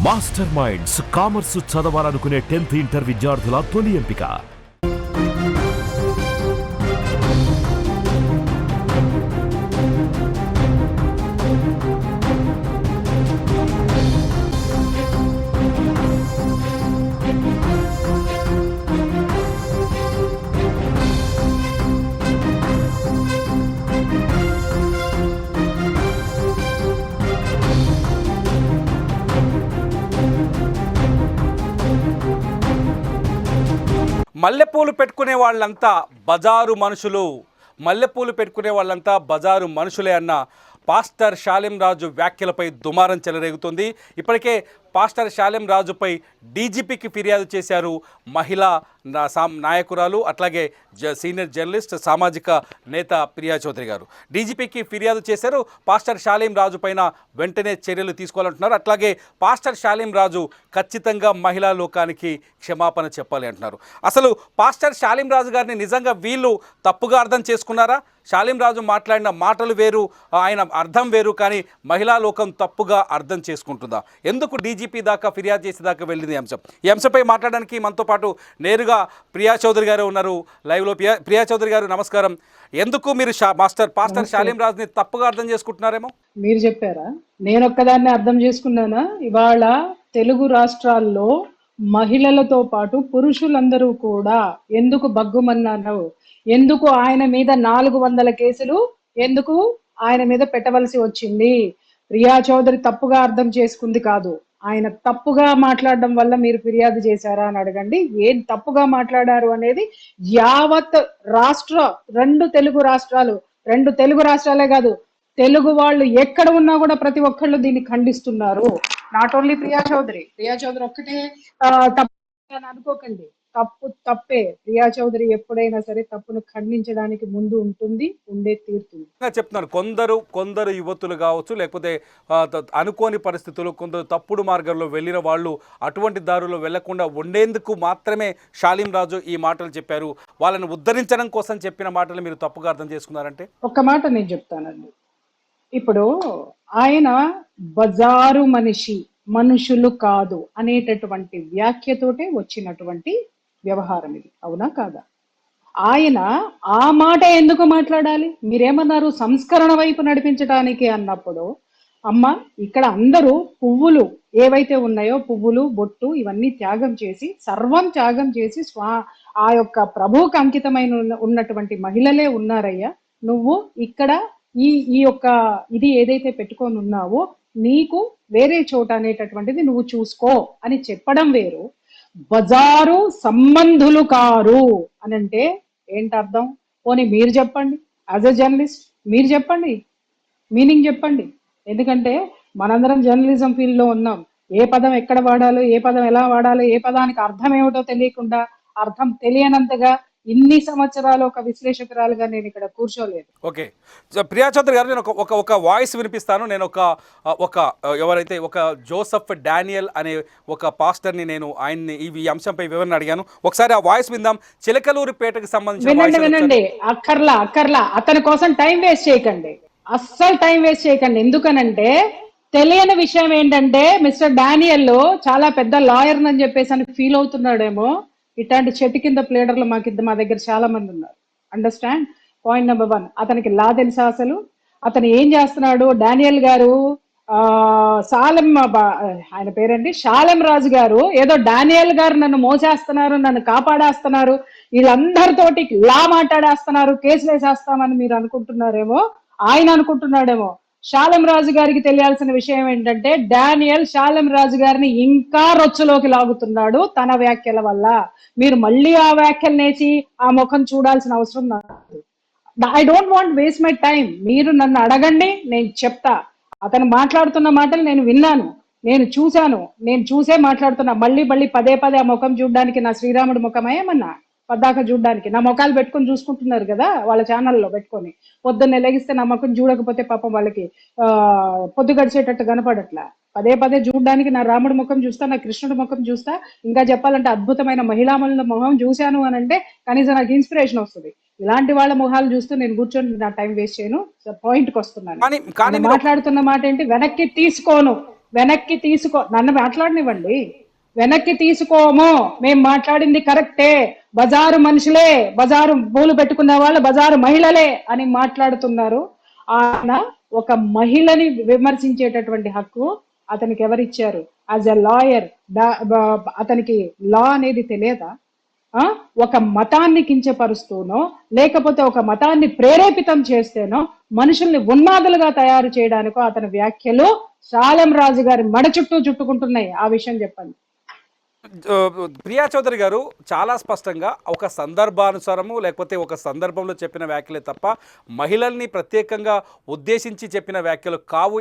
Master minds commerce చదవాలనుకునే 10th inter విద్యార్థుల తొలి ఎంపిక. మల్లెపూలు పెట్టుకునే వాళ్ళంతా బజారు మనుషులు, మల్లెపూలు పెట్టుకునే వాళ్ళంతా బజారు మనుషులే అన్న పాస్టర్ షాలేం రాజు వ్యాఖ్యలపై దుమారం చెలరేగుతుంది. ఇప్పటికే పాస్టర్ షాలేం రాజుపై డీజీపీకి ఫిర్యాదు చేశారు మహిళా నాయకురాలు, అట్లాగే సీనియర్ జర్నలిస్ట్, సామాజిక నేత ప్రియా చౌదరి గారు. డీజీపీకి ఫిర్యాదు చేశారు. పాస్టర్ షాలేం రాజు పైన వెంటనే చర్యలు తీసుకోవాలంటున్నారు. అట్లాగే పాస్టర్ షాలేం రాజు ఖచ్చితంగా మహిళా లోకానికి క్షమాపణ చెప్పాలి అంటున్నారు. అసలు పాస్టర్ షాలేం రాజు గారిని నిజంగా వీళ్ళు తప్పుగా అర్థం చేసుకున్నారా? షాలేం రాజు మాట్లాడిన మాటలు వేరు, ఆయన అర్థం వేరు, కానీ మహిళా లోకం తప్పుగా అర్థం చేసుకుంటుందా? ఎందుకు డీజీపీ దాకా ఫిర్యాదు చేసేదాకా వెళ్ళింది అంశం? ఈ అంశంపై మాట్లాడడానికి మనతో పాటు నేరుగా ప్రియా చౌదరి గారు ఉన్నారు లైవ్లో. ప్రియా చౌదరి గారు నమస్కారం. ఎందుకు మీరు పాస్టర్ షాలేం రాజుని తప్పుగా అర్థం చేసుకుంటున్నారేమో? మీరు చెప్పారా? నేను ఒక్కదాన్ని అర్థం చేసుకున్నానా? ఇవాళ తెలుగు రాష్ట్రాల్లో మహిళలతో పాటు పురుషులందరూ కూడా ఎందుకు బగ్గుమన్నారు? ఎందుకు ఆయన మీద 400 కేసులు ఎందుకు ఆయన మీద పెట్టవలసి వచ్చింది? ప్రియా చౌదరి తప్పుగా అర్థం చేసుకుంది కాదు, ఆయన తప్పుగా మాట్లాడడం వల్ల మీరు ఫిర్యాదు చేశారా అని అడగండి. ఏం తప్పుగా మాట్లాడారు అనేది యావత్ రెండు తెలుగు రాష్ట్రాలే కాదు, తెలుగు వాళ్ళు ఎక్కడ ఉన్నా కూడా ప్రతి ఒక్కళ్ళు దీన్ని ఖండిస్తున్నారు. నాట్ ఓన్లీ ప్రియా చౌదరి ఒక్కటే తప్పు అని అనుకోకండి. తప్పే. ప్రియా చౌదరి ఎప్పుడైనా సరే తప్పును ఖండించడానికి ముందు ఉంటుంది, ఉండే తీరుతుంది. చెప్తున్నారు కొందరు యువతులు కావచ్చు, లేకపోతే అనుకోని పరిస్థితులు, కొందరు తప్పుడు మార్గంలో వెళ్ళిన వాళ్ళు అటువంటి దారుల్లో వెళ్లకుండా ఉండేందుకు మాత్రమే షాలేం రాజు ఈ మాటలు చెప్పారు. వాళ్ళని ఉద్ధరించడం కోసం చెప్పిన మాటలు మీరు తప్పుగా అర్థం చేసుకున్నారంటే? ఒక్క మాట నేను చెప్తానండి. ఇప్పుడు ఆయన బజారు మనుషులు కాదు అనేటటువంటి వ్యాఖ్యతోటే వచ్చినటువంటి వ్యవహారం ఇది, అవునా కాదా? ఆయన ఆ మాట ఎందుకు మాట్లాడాలి? మీరేమన్నారు? సంస్కరణ వైపు నడిపించడానికి అన్నప్పుడు, అమ్మ ఇక్కడ అందరూ పువ్వులు ఏవైతే ఉన్నాయో, పువ్వులు, బొట్టు ఇవన్నీ త్యాగం చేసి, సర్వం త్యాగం చేసి ఆ యొక్క ప్రభువుకు అంకితమైన ఉన్నటువంటి మహిళలే ఉన్నారయ్యా. నువ్వు ఇక్కడ ఈ యొక్క ఇది ఏదైతే పెట్టుకొని ఉన్నావో నీకు వేరే చోట అనేటటువంటిది నువ్వు చూసుకో అని చెప్పడం వేరు, బజారు సంబంధులు కారు అని అంటే ఏంటి అర్థం? పోనీ మీరు చెప్పండి, యాజ్ ఎ జర్నలిస్ట్ మీరు చెప్పండి, మీనింగ్ చెప్పండి. ఎందుకంటే మనందరం జర్నలిజం ఫీల్డ్ లో ఉన్నాం. ఏ పదం ఎక్కడ వాడాలో, ఏ పదం ఎలా వాడాలో, ఏ పదానికి అర్థం ఏమిటో తెలియకుండా, అర్థం తెలియనంతగా ఇన్ని సంవత్సరాలు ఒక విశ్లేషకురాలుగా నేను ఇక్కడ కూర్చోలేదు. ఓకే, ప్రియా చౌదరి గారు, నేను ఒక వాయిస్ వినిపిస్తాను. నేను ఎవరైతే ఒక జోసెఫ్ డానియల్ అనే ఒక పాస్టర్ని నేను ఆయన్ని ఈ అంశంపై వివరణ అడిగాను. ఒకసారి ఆ వాయిస్ విందాం. చిలకలూరిపేటకు సంబంధించిన వినండి. అక్కర్లా అతని కోసం టైం వేస్ట్ చేయకండి, అస్సలు టైం వేస్ట్ చేయకండి. ఎందుకనంటే తెలియని విషయం ఏంటంటే మిస్టర్ డానియల్ చాలా పెద్ద లాయర్ అని చెప్పేసి అని ఫీల్ అవుతున్నాడేమో. ఇట్లాంటి చెట్టు కింద ప్లేడర్లు మా దగ్గర చాలా మంది ఉన్నారు. అండర్స్టాండ్? పాయింట్ నెంబర్ 1, అతనికి లా తెలుసా? అసలు అతను ఏం చేస్తున్నాడు? డానియల్ గారు ఆయన పేరేంటి, షాలేం రాజు గారు ఏదో డానియల్ గారు నన్ను మోసేస్తున్నారు, నన్ను కాపాడేస్తున్నారు, వీళ్ళందరితోటి లా మాట్లాడేస్తున్నారు, కేసులు వేసేస్తామని మీరు అనుకుంటున్నారేమో, ఆయన అనుకుంటున్నాడేమో. షాలేం రాజు గారికి తెలియాల్సిన విషయం ఏంటంటే డానియల్ షాలేం రాజు గారిని ఇంకా రొచ్చులోకి లాగుతున్నాడు తన వ్యాఖ్యల వల్ల. మీరు మళ్ళీ ఆ వ్యాఖ్యలు నేసి ఆ ముఖం చూడాల్సిన అవసరం నాకు. I don't want waste my time. మీరు నన్ను అడగండి, నేను చెప్తా. అతను మాట్లాడుతున్న మాటలు నేను విన్నాను, నేను చూసే మాట్లాడుతున్నా. మళ్ళీ పదే ఆ ముఖం చూడడానికి నా శ్రీరాముడి ముఖమే ఏమన్నా పద్దాక చూడడానికి? నా ముఖాలు పెట్టుకొని చూసుకుంటున్నారు కదా వాళ్ళ ఛానల్లో పెట్టుకొని. పొద్దున్న లెగిస్తే నా ముఖం చూడకపోతే పాపం వాళ్ళకి పొద్దు గడిచేటట్టు కనపడట్లా. పదే చూడడానికి నా రాముడి ముఖం చూస్తా, నా కృష్ణుడి ముఖం చూస్తా, ఇంకా చెప్పాలంటే అద్భుతమైన మహిళామణుల ముఖం చూశాను అని అంటే కనీసం నాకు ఇన్స్పిరేషన్ వస్తుంది. ఇలాంటి వాళ్ళ ముఖాలు చూస్తూ నేను కూర్చొని నా టైం వేస్ట్ చేయను. పాయింట్కి వస్తున్నాను. మాట్లాడుతున్న మాట ఏంటి? వెనక్కి తీసుకోను. వెనక్కి నన్ను మాట్లాడనివ్వండి. వెనక్కి తీసుకోము, మేం మాట్లాడింది కరెక్టే, బజారు మనుషులే, బజారు పూలు పెట్టుకున్న వాళ్ళు బజారు మహిళలే అని మాట్లాడుతున్నారు. ఆయన ఒక మహిళని విమర్శించేటటువంటి హక్కు అతనికి ఎవరిచ్చారు? యాజ్ ఎ లాయర్ అతనికి లా అనేది తెలియదా? ఒక మతాన్ని కించపరుస్తూనో లేకపోతే ఒక మతాన్ని ప్రేరేపితం చేస్తేనో మనుషుల్ని ఉన్మాదులుగా తయారు చేయడానికో అతని వ్యాఖ్యలు శాలెం రాజు గారి మడ చుట్టూ చుట్టుకుంటున్నాయి. ఆ విషయం చెప్పండి. ప్రియా చౌదరి గారు చాలా స్పష్టంగా ఒక సందర్భానుసారము లేకపోతే ఒక సందర్భంలో చెప్పిన వ్యాఖ్యలే తప్ప మహిళల్ని ప్రత్యేకంగా ఉద్దేశించి చెప్పిన వ్యాఖ్యలు కావు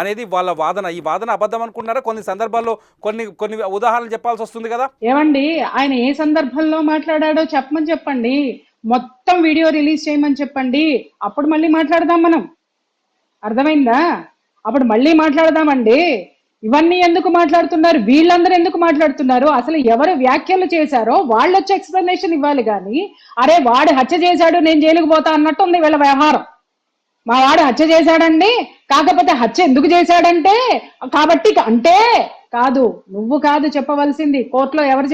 అనేది వాళ్ళ వాదన. ఈ వాదన అబద్ధం అనుకున్నారా? కొన్ని సందర్భాల్లో కొన్ని ఉదాహరణలు చెప్పాల్సి వస్తుంది కదా. ఏమండి, ఆయన ఏ సందర్భంలో మాట్లాడాడో చెప్పండి. మొత్తం వీడియో రిలీజ్ చేయమని చెప్పండి. అప్పుడు మళ్ళీ మాట్లాడదాం మనం. అర్థమైందా? అప్పుడు మళ్ళీ మాట్లాడదామండి. ఇవన్నీ ఎందుకు మాట్లాడుతున్నారు? వీళ్ళందరూ ఎందుకు మాట్లాడుతున్నారు? అసలు ఎవరు వ్యాఖ్యలు చేశారో వాళ్ళు వచ్చి ఎక్స్ప్లెనేషన్ ఇవ్వాలి. కానీ అరే వాడు హత్య చేశాడు నేను జైలుకు పోతా అన్నట్టుంది వీళ్ళ వ్యవహారం. మా వాడు హత్య చేశాడండి, కాకపోతే హత్య ఎందుకు చేశాడంటే కాబట్టి అంటే కాదు. నువ్వు కాదు చెప్పవలసింది, కోర్టులో ఎవరు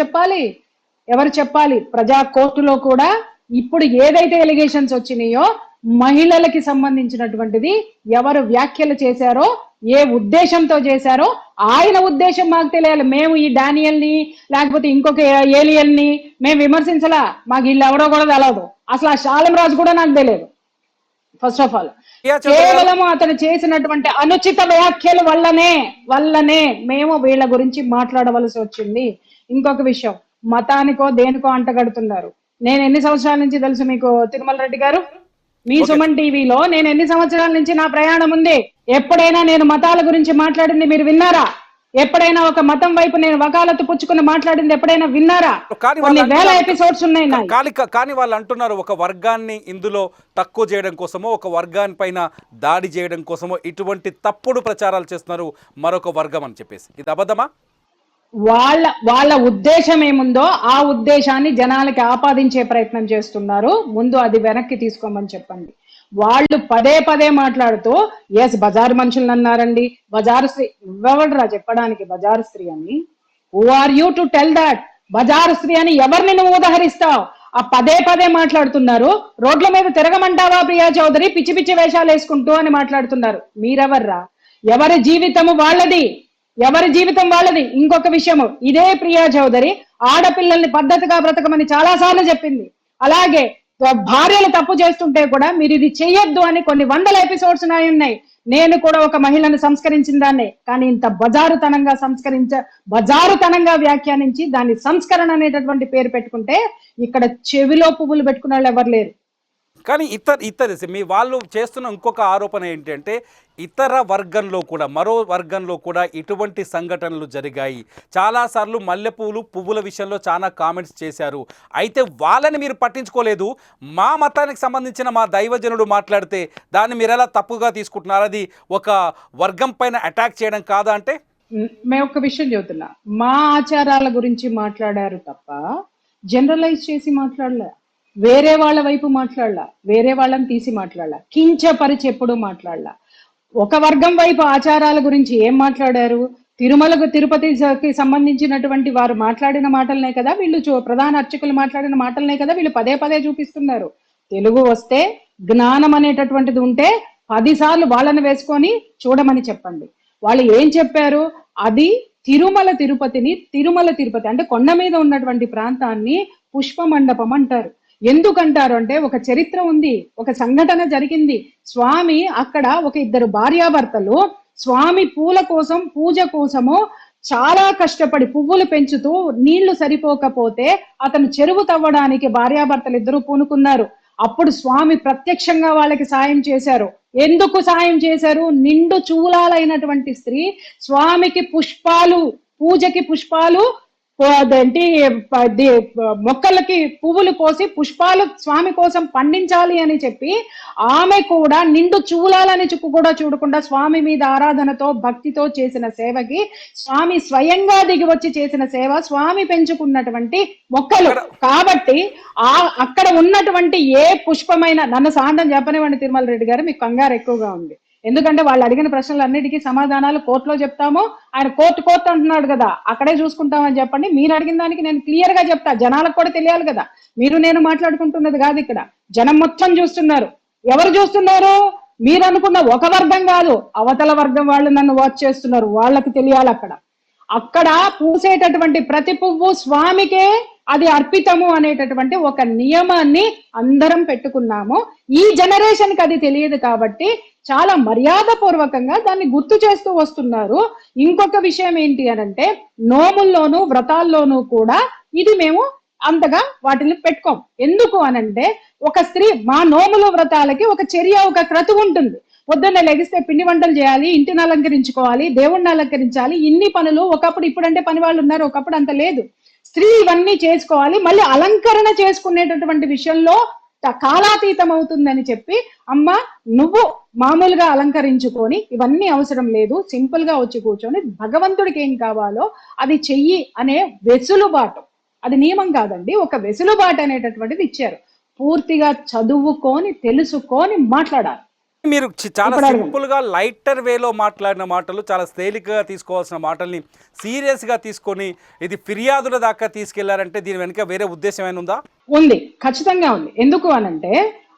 చెప్పాలి? ప్రజా కోర్టులో కూడా ఇప్పుడు ఏదైతే ఎలిగేషన్స్ వచ్చినాయో మహిళలకి సంబంధించినటువంటిది ఎవరు వ్యాఖ్యలు చేశారో, ఏ ఉద్దేశంతో చేశారో ఆయన ఉద్దేశం మాకు తెలియాలి. మేము ఈ డానియల్ని లేకపోతే ఇంకొక ఏలియన్ని మేము విమర్శించలా. మాకు వీళ్ళు ఎవరో కూడా తెలియదు. అసలు ఆ శాలెం రాజు కూడా నాకు తెలియదు. ఫస్ట్ ఆఫ్ ఆల్ కేవలం అతను చేసినటువంటి అనుచిత వ్యాఖ్యల వల్లనే మేము వీళ్ళ గురించి మాట్లాడవలసి వచ్చింది. ఇంకొక విషయం, మతానికో దేనికో అంటగడుతున్నారు. నేను ఎన్ని సంవత్సరాల నుంచి తెలుసు మీకు తిరుమల రెడ్డి గారు? మీ సుమన్ టీవీలో నేను ఎన్ని సంవత్సరాల నుంచి నా ప్రయాణం ఉంది. ఎప్పుడైనా నేను మతాల గురించి మాట్లాడింది మీరు విన్నారా? ఎప్పుడైనా ఒక మతం వైపు నేను వకాలత్తు పుచ్చుకుని మాట్లాడింది ఎప్పుడైనా విన్నారా? కొన్ని వేల ఎపిసోడ్స్ ఉన్నాయి. కానీ వాళ్ళు అంటున్నారు ఒక వర్గాన్ని ఇందులో తక్కువ చేయడం కోసమో ఒక వర్గాన్ని పైన దాడి చేయడం కోసమో ఇటువంటి తప్పుడు ప్రచారాలు చేస్తున్నారు మరొక వర్గం అని చెప్పేసి. ఇది అబద్ధమా? వాళ్ళ ఉద్దేశం ఏముందో ఆ ఉద్దేశాన్ని జనాలకి ఆపాదించే ప్రయత్నం చేస్తున్నారు. ముందు అది వెనక్కి తీసుకోమని చెప్పండి. వాళ్ళు పదే మాట్లాడుతూ ఎస్ బజారు మనుషులను అన్నారండి, బజారు స్త్రీ. ఇవ్వవడరా చెప్పడానికి బజారు స్త్రీ అని? Who are you to tell that? బజారు స్త్రీ అని ఎవరిని నువ్వు ఉదహరిస్తావు? ఆ పదే మాట్లాడుతున్నారు. రోడ్ల మీద తిరగమంటావా ప్రియా చౌదరి పిచ్చి వేషాలు వేసుకుంటూ అని మాట్లాడుతున్నారు. మీరెవర్రా? ఎవరి జీవితం వాళ్ళది. ఇంకొక విషయము, ఇదే ప్రియా చౌదరి ఆడపిల్లల్ని పద్ధతిగా బ్రతకమని చాలా సార్లు చెప్పింది. అలాగే భార్యలు తప్పు చేస్తుంటే కూడా మీరు ఇది చెయ్యొద్దు అని కొన్ని వందల ఎపిసోడ్స్ ఉన్నాయి. నేను కూడా ఒక మహిళను సంస్కరించిన దాన్నే. కానీ ఇంత బజారుతనంగా వ్యాఖ్యానించి దాన్ని సంస్కరణ అనేటటువంటి పేరు పెట్టుకుంటే ఇక్కడ చెవిలో పువ్వులు పెట్టుకున్న వాళ్ళు ఎవరు లేరు. కానీ ఇతర మీ వాళ్ళు చేస్తున్న ఇంకొక ఆరోపణ ఏంటంటే ఇతర వర్గంలో కూడా మరో వర్గంలో కూడా ఇటువంటి సంఘటనలు జరిగాయి. చాలాసార్లు పువ్వుల విషయంలో చాలా కామెంట్స్ చేశారు. అయితే వాళ్ళని మీరు పట్టించుకోలేదు. మా మతానికి సంబంధించిన మా దైవజనుడు మాట్లాడితే దాన్ని మీరు ఎలా తప్పుగా తీసుకుంటున్నారు? అది ఒక వర్గం పైన అటాక్ చేయడం కాదా? అంటే మేము ఒక విషయం చెబుతున్నా, మా ఆచారాల గురించి మాట్లాడారు తప్ప జనరలైజ్ చేసి మాట్లాడలే. వేరే వాళ్ళ వైపు మాట్లాడలా, వేరే వాళ్ళని తీసి మాట్లాడలా, కించపరిచి ఎప్పుడు మాట్లాడలా. ఒక వర్గం వైపు ఆచారాల గురించి ఏం మాట్లాడారు? తిరుపతికి సంబంధించినటువంటి వారు మాట్లాడిన మాటలనే కదా వీళ్ళు ప్రధాన అర్చకులు మాట్లాడిన మాటలనే కదా వీళ్ళు పదే చూపిస్తున్నారు. తెలుగు వస్తే జ్ఞానం అనేటటువంటిది ఉంటే 10 సార్లు వాళ్ళని వేసుకొని చూడమని చెప్పండి. వాళ్ళు ఏం చెప్పారు? అది తిరుమల తిరుపతి అంటే కొండ మీద ఉన్నటువంటి ప్రాంతాన్ని పుష్ప మండపం అంటారు. ఎందుకంటారు అంటే ఒక చరిత్ర ఉంది, ఒక సంఘటన జరిగింది. స్వామి అక్కడ ఒక 2 భార్యాభర్తలు స్వామి పూజ కోసము చాలా కష్టపడి పువ్వులు పెంచుతూ నీళ్లు సరిపోకపోతే అతను చెరువు తవ్వడానికి భార్యాభర్తలు 2 పూనుకున్నారు. అప్పుడు స్వామి ప్రత్యక్షంగా వాళ్ళకి సాయం చేశారు. ఎందుకు సాయం చేశారు? నిండు చూలాలైనటువంటి స్త్రీ స్వామికి పూజకి పుష్పాలు మొక్కలకి పువ్వులు పోసి పుష్పాలు స్వామి కోసం పండించాలి అని చెప్పి ఆమె కూడా నిండు చూలాలని కూడా చూడకుండా స్వామి మీద ఆరాధనతో భక్తితో చేసిన సేవకి స్వామి స్వయంగా దిగి వచ్చి చేసిన సేవ స్వామి పెంచుకున్నటువంటి మొక్కలు. కాబట్టి అక్కడ ఉన్నటువంటి ఏ పుష్పమైన, నన్ను సాండం చెప్పనివ్వండి తిరుమల రెడ్డి గారు, మీకు కంగారు ఎక్కువగా ఉంది. ఎందుకంటే వాళ్ళు అడిగిన ప్రశ్నలన్నిటికీ సమాధానాలు కోర్టులో చెప్తాము. ఆయన కోర్టు అంటున్నాడు కదా, అక్కడే చూసుకుంటామని చెప్పండి. మీరు అడిగిన దానికి నేను క్లియర్ గా చెప్తా, జనాలకు కూడా తెలియాలి కదా. మీరు నేను మాట్లాడుకుంటున్నది కాదు, ఇక్కడ జనం మొత్తం చూస్తున్నారు. ఎవరు చూస్తున్నారు? మీరు అనుకున్న ఒక వర్గం కాదు, అవతల వర్గం వాళ్ళు నన్ను వాచ్ చేస్తున్నారు, వాళ్ళకి తెలియాలి. అక్కడ పూసేటటువంటి ప్రతి పువ్వు స్వామికే అది అర్పితము అనేటటువంటి ఒక నియమాన్ని అందరం పెట్టుకున్నాము. ఈ జనరేషన్ కి అది తెలియదు కాబట్టి చాలా మర్యాద పూర్వకంగా దాన్ని గుర్తు చేస్తూ వస్తున్నారు. ఇంకొక విషయం ఏంటి అనంటే, నోముల్లోనూ వ్రతాల్లోనూ కూడా ఇది మేము అంతగా వాటిని పెట్టుకోం. ఎందుకు అనంటే, ఒక స్త్రీ మా నోములు వ్రతాలకి ఒక చర్య, ఒక క్రతువు ఉంటుంది. పొద్దున్నే లెగిస్తే పిండి వంటలు చేయాలి, ఇంటిని అలంకరించుకోవాలి, దేవుణ్ణి అలంకరించాలి, ఇన్ని పనులు. ఒకప్పుడు, ఇప్పుడంటే పని వాళ్ళు ఉన్నారు, ఒకప్పుడు అంత లేదు. స్త్రీ ఇవన్నీ చేసుకోవాలి. మళ్ళీ అలంకరణ చేసుకునేటటువంటి విషయంలో కాలాతీతం అవుతుందని చెప్పి, అమ్మ నువ్వు మామూలుగా అలంకరించుకొని ఇవన్నీ అవసరం లేదు, సింపుల్ గా వచ్చి కూర్చొని భగవంతుడికి ఏం కావాలో అది చెయ్యి అనే వెసులుబాటు, అది నియమం కాదండి, ఒక వెసులుబాటు అనేటటువంటిది ఇచ్చారు. పూర్తిగా చదువుకొని తెలుసుకొని మాట్లాడాలి. మీరు చాలా సింపుల్ గా లైటర్ వేలో మాట్లాడిన మాటలు, చాలా తేలికగా తీసుకోవాల్సిన మాటల్ని సీరియస్ గా తీసుకొని ఇది ఫిర్యాదుల దాకా తీసుకెళ్లారంటే దీని వెనుక వేరే ఉద్దేశం ఏమైనా ఉందా? ఉంది, ఖచ్చితంగా ఉంది. ఎందుకు అనంటే,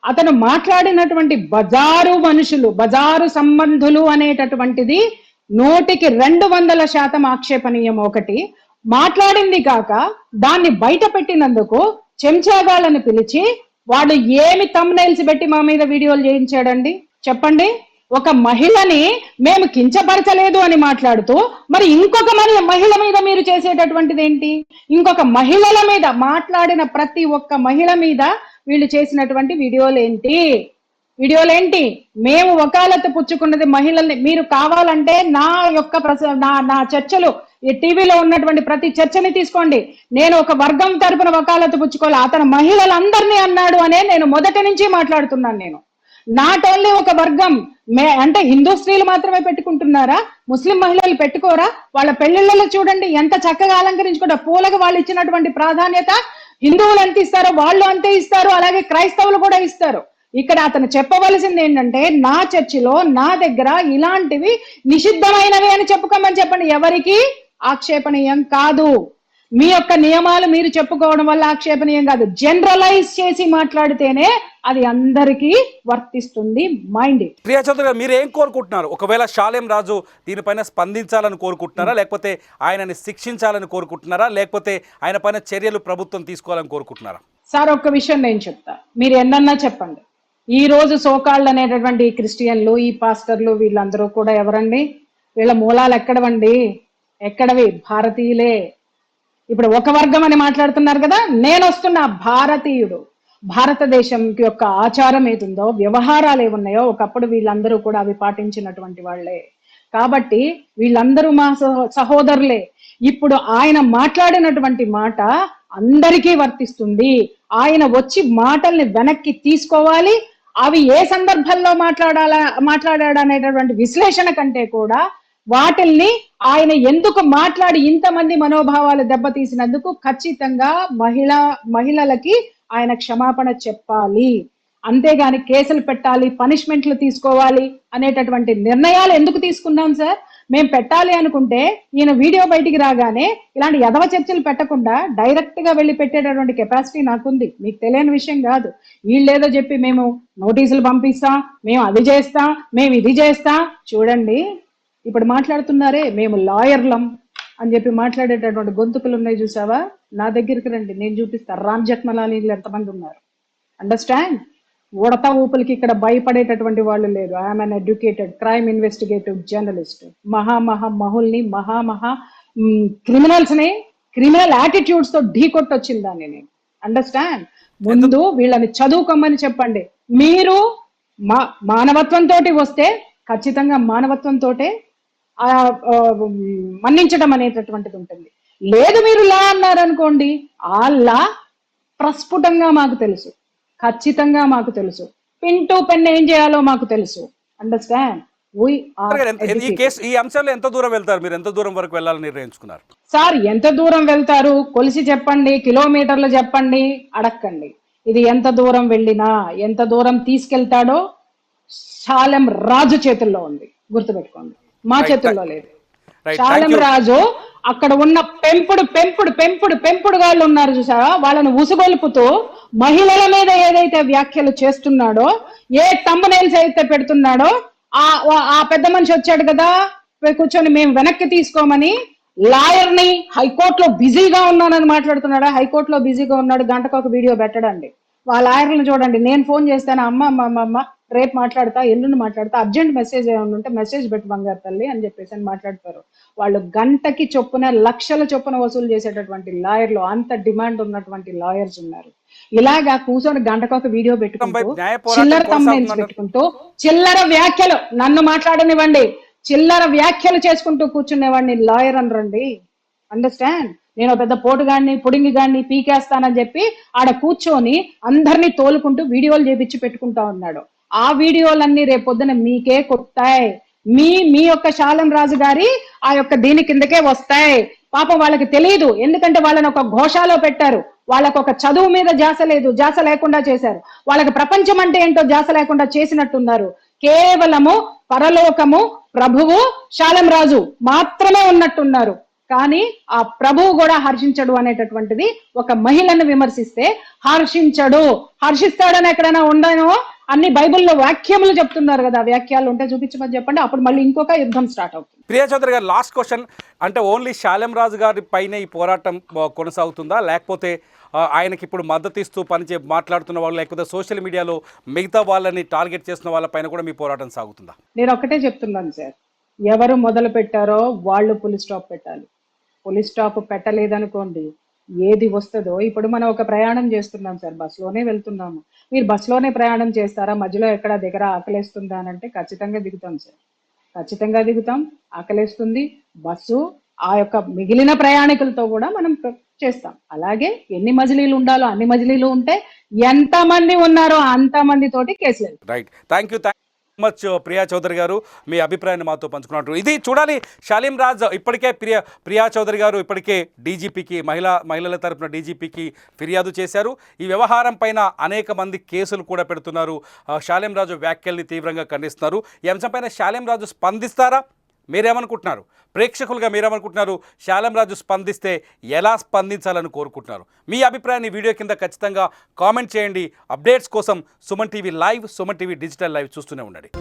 అతను మాట్లాడినటువంటి బజారు మనుషులు, బజారు సంబంధులు అనేటటువంటిది 100% ఆక్షేపణీయం. ఒకటి మాట్లాడింది కాక దాన్ని బయట పెట్టినందుకు చెంచాగాళ్ళని పిలిచి వాడు ఏమి థంబ్నైల్స్ పెట్టి మా మీద వీడియోలు చేయించాడండి చెప్పండి. ఒక మహిళని మేము కించపరచలేదు అని మాట్లాడుతూ, మరి ఇంకొక మహిళ మీద మీరు చేసేటటువంటిది ఏంటి? ఇంకొక మహిళల మీద మాట్లాడిన ప్రతి ఒక్క మహిళ మీద వీళ్ళు చేసినటువంటి వీడియోలేంటి? మేము వకాలత్ పుచ్చుకున్నది మహిళల్ని. మీరు కావాలంటే నా చర్చలు, ఈ టీవీలో ఉన్నటువంటి ప్రతి చర్చని తీసుకోండి. నేను ఒక వర్గం తరపున వకాలత్ పుచ్చుకోవాలి, అతను మహిళలందరినీ అన్నాడు అనే నేను మొదటి నుంచి మాట్లాడుతున్నాను. నేను నాట్ ఓన్లీ ఒక వర్గం, అంటే హిందూ స్త్రీలు మాత్రమే పెట్టుకుంటున్నారా? ముస్లిం మహిళలు పెట్టుకోరా? వాళ్ళ పెళ్లిళ్ళలో చూడండి ఎంత చక్కగా అలంకరించుకుంటారు. పూలకు వాళ్ళు ఇచ్చినటువంటి ప్రాధాన్యత హిందువులు ఎంత ఇస్తారో వాళ్ళు అంతే ఇస్తారు, అలాగే క్రైస్తవులు కూడా ఇస్తారు. ఇక్కడ అతను చెప్పవలసింది ఏంటంటే, నా చర్చిలో నా దగ్గర ఇలాంటివి నిషిద్ధమైనవి అని చెప్పుకోమని చెప్పండి. ఎవరికి ఆక్షేపణీయం కాదు. మీ యొక్క నియమాలు మీరు చెప్పుకోవడం వల్ల ఆక్షేపణీయం కాదు. జనరలైజ్ చేసి మాట్లాడితేనే అది అందరికీ వర్తిస్తుంది. మైండ్. ప్రియా చౌదరి గారు, మీరు ఏం కోరుకుంటున్నారు? ఒకవేళ షాలేం రాజు దీనిపైన స్పందించాలని కోరుకుంటున్నారా, లేకపోతే ఆయనని శిక్షించాలని కోరుకుంటున్నారా, లేకపోతే ఆయన పైన చర్యలు ప్రభుత్వం తీసుకోవాలని కోరుకుంటున్నారా? సార్, ఒక్క విషయం నేను చెప్తా, మీరు ఎన్నన్నా చెప్పండి. ఈ రోజు సోకాళ్ళు అనేటటువంటి క్రిస్టియన్లు, ఈ పాస్టర్లు, వీళ్ళందరూ కూడా ఎవరండి? వీళ్ళ మూలాలు ఎక్కడవి? భారతీయులే. ఇప్పుడు ఒక వర్గం అని మాట్లాడుతున్నారు కదా, నేను వస్తున్న భారతీయుడు. భారతదేశం యొక్క ఆచారం ఏదుందో, వ్యవహారాలు ఏమున్నాయో ఒకప్పుడు వీళ్ళందరూ కూడా అవి పాటించినటువంటి వాళ్లే. కాబట్టి వీళ్ళందరూ మా సహోదరులే. ఇప్పుడు ఆయన మాట్లాడినటువంటి మాట అందరికీ వర్తిస్తుంది. ఆయన వచ్చి మాటల్ని వెనక్కి తీసుకోవాలి. అవి ఏ సందర్భంలో మాట్లాడాడనేటటువంటి విశ్లేషణ కంటే కూడా వాటిల్ని ఆయన ఎందుకు మాట్లాడి ఇంతమంది మనోభావాలు దెబ్బతీసినందుకు ఖచ్చితంగా మహిళలకి ఆయన క్షమాపణ చెప్పాలి. అంతేగాని కేసులు పెట్టాలి, పనిష్మెంట్లు తీసుకోవాలి అనేటటువంటి నిర్ణయాలు ఎందుకు తీసుకున్నాం సార్? మేము పెట్టాలి అనుకుంటే ఈయన వీడియో బయటికి రాగానే ఇలాంటి యదవ చర్చలు పెట్టకుండా డైరెక్ట్ గా వెళ్ళి పెట్టేటటువంటి కెపాసిటీ నాకుంది. మీకు తెలియని విషయం కాదు. వీళ్ళేదో చెప్పి మేము నోటీసులు పంపిస్తాం, మేము అది చేస్తాం, మేము ఇది చేస్తాం. చూడండి, ఇప్పుడు మాట్లాడుతున్నారే మేము లాయర్లం అని చెప్పి మాట్లాడేటటువంటి గొంతుకులు ఉన్నాయి చూసావా? నా దగ్గరికి రండి, నేను చూపిస్తా. రామ్ జెత్మలానీలు ఎంతమంది ఉన్నారు. అండర్స్టాండ్? ఉడత ఊపులకి ఇక్కడ భయపడేటటువంటి వాళ్ళు లేరు. I'm an educated crime investigative journalist. మహుల్ని క్రిమినల్స్ ని క్రిమినల్ యాటిట్యూడ్స్ తో ఢీ కొట్టొచ్చింది దాన్ని నేను. అండర్స్టాండ్? ముందు వీళ్ళని చదువుకోమని చెప్పండి. మీరు మానవత్వంతో వస్తే ఖచ్చితంగా మానవత్వంతో మన్నించడం అనేటటువంటిది ఉంటుంది. లేదు మీరు లా అన్నారనుకోండి, ఆ లా ప్రస్ఫుటంగా మాకు తెలుసు, ఖచ్చితంగా మాకు తెలుసు. పిన్ టు పెన్ ఏం చేయాలో మాకు తెలుసు. అండర్స్టాండ్? ఈ అంశంలో ఎంత దూరం వెళ్తారు మీరు? ఎంత దూరం వరకు వెళ్ళాలని నిర్ణయించుకున్నారు సార్? ఎంత దూరం వెళ్తారు కొలిసి చెప్పండి, కిలోమీటర్లు చెప్పండి, అడక్కండి. ఇది ఎంత దూరం వెళ్ళినా, ఎంత దూరం తీసుకెళ్తాడో శాలెం రాజు చేతుల్లో ఉంది, గుర్తుపెట్టుకోండి, మా చేతుల్లో లేదు. రైట్, శాలెం రాజు అక్కడ ఉన్న పెంపుడు గాళ్ళు ఉన్నారు చూసారా, వాళ్ళను ఉసుగొలుపుతూ మహిళల మీద ఏదైతే వ్యాఖ్యలు చేస్తున్నాడో, ఏ తమ్మునేల్స్ అయితే పెడుతున్నాడో, ఆ పెద్ద మనిషి వచ్చాడు కదా కూర్చొని మేము వెనక్కి తీసుకోమని లాయర్ ని హైకోర్టులో బిజీగా ఉన్నానని మాట్లాడుతున్నాడా? హైకోర్టులో బిజీగా ఉన్నాడు, గంటకు ఒక వీడియో పెట్టడండి. వాళ్ళ లాయర్లను చూడండి, నేను ఫోన్ చేస్తాను, అమ్మ రేపు మాట్లాడతా, ఎల్లుండి మాట్లాడతా, అర్జెంట్ మెసేజ్ ఏమైనా ఉంటే మెసేజ్ పెట్టి బంగారు తల్లి అని చెప్పేసి అని మాట్లాడతారు. వాళ్ళు గంటకి చొప్పున లక్షల చొప్పున వసూలు చేసేటటువంటి లాయర్లు, అంత డిమాండ్ ఉన్నటువంటి లాయర్స్ ఉన్నారు. ఇలాగా కూర్చొని గంటకొక వీడియో పెట్టుకుంటూ చిల్లర తమ్మునేల్స్ పెట్టుకుంటూ చిల్లర వ్యాఖ్యలు, నన్ను మాట్లాడనివ్వండి, చిల్లర వ్యాఖ్యలు చేసుకుంటూ కూర్చునేవాడిని లాయర్ అనరండి. అండర్స్టాండ్? నేను పెద్ద పోటుగాడిని, పుడింగిగాడిని, పీకేస్తానని చెప్పి ఆడ కూర్చొని అందరినీ తోలుకుంటూ వీడియోలు చేపించి పెట్టుకుంటా ఉన్నాడు. ఆ వీడియోలన్నీ రేపొద్దున మీకే కొట్టాయి, మీ యొక్క శాలెం రాజు గారి ఆ యొక్క దీని కిందకే వస్తాయి. పాపం వాళ్ళకి తెలియదు, ఎందుకంటే వాళ్ళని ఒక ఘోషాలో పెట్టారు. వాళ్ళకు ఒక చదువు మీద ధ్యాస లేదు, ధ్యాస లేకుండా చేశారు. వాళ్ళకి ప్రపంచం అంటే ఏంటో ధ్యాస లేకుండా చేసినట్టున్నారు. కేవలము పరలోకము, ప్రభువు, శాలెం రాజు మాత్రమే ఉన్నట్టున్నారు. కానీ ఆ ప్రభువు కూడా హర్షించడు అనేటటువంటిది ఒక మహిళను విమర్శిస్తే హర్షిస్తాడని ఎక్కడైనా ఉండనో? అన్ని బైబిల్లో వాక్యములు చెప్తున్నారు కదా, వాక్యాలు ఉంటే చూపించమని చెప్పండి, అప్పుడు మళ్ళీ ఇంకొక యుద్ధం స్టార్ట్ అవుతుంది. ప్రియా చౌదరి గారు, లాస్ట్ క్వశ్చన్, అంటే ఓన్లీ శాలెం రాజు గారి పైన ఈ పోరాటం కొనసాగుతుందా, లేకపోతే ఆయనకి ఇప్పుడు మద్దతు ఇస్తూ మాట్లాడుతున్న వాళ్ళు, లేకపోతే సోషల్ మీడియాలో మిగతా వాళ్ళని టార్గెట్ చేస్తున్న వాళ్ళపైన కూడా మీ పోరాటం సాగుతుందా? నేను ఒకటే చెప్తున్నాను సార్, ఎవరు మొదలు పెట్టారో వాళ్ళు పులి స్టాప్ పెట్టాలి. పులి స్టాప్ పెట్టలేదనుకోండి, ఏది వస్తుందో. ఇప్పుడు మనం ఒక ప్రయాణం చేస్తున్నాం సార్, బస్సులోనే వెళ్తున్నాము. మీరు బస్సులోనే ప్రయాణం చేస్తారా? మధ్యలో ఎక్కడ దగ్గర ఆకలేస్తుందా అని అంటే ఖచ్చితంగా దిగుతాం సార్, ఖచ్చితంగా దిగుతాం. ఆకలేస్తుంది, బస్సు ఆ యొక్క మిగిలిన ప్రయాణికులతో కూడా మనం చేస్తాం. అలాగే ఎన్ని మజిలీలు ఉండాలో అన్ని మజిలీలు ఉంటే, ఎంతమంది ఉన్నారో అంతమంది తోటి కేసులు. Right, thank you much Priya Chaudhary గారు, మీ అభిప్రాయాన్ని మాతో పంచుకున్నట్టు. ఇది చూడాలి, శాలిం రాజ్ ఇప్పటికే ప్రియా చౌదరి గారు ఇప్పటికే డీజీపీకి, మహిళల తరపున డీజీపీకి ఫిర్యాదు చేశారు. ఈ వ్యవహారం పైన అనేక మంది కేసులు కూడా పెడుతున్నారు. శాలిం రాజు వ్యాఖ్యల్ని తీవ్రంగా ఖండిస్తున్నారు. ఈ అంశంపైన శాలిం రాజు స్పందిస్తారా? మీరేమనుకుంటున్నారు? ప్రేక్షకులుగా మీరేమనుకుంటున్నారు? శాలిం రాజు స్పందిస్తే ఎలా స్పందించాలని కోరుకుంటున్నారు? మీ అభిప్రాయాన్ని వీడియో కింద ఖచ్చితంగా కామెంట్ చేయండి. అప్డేట్స్ కోసం Suman TV live, Suman TV digital live చూస్తూనే ఉండండి.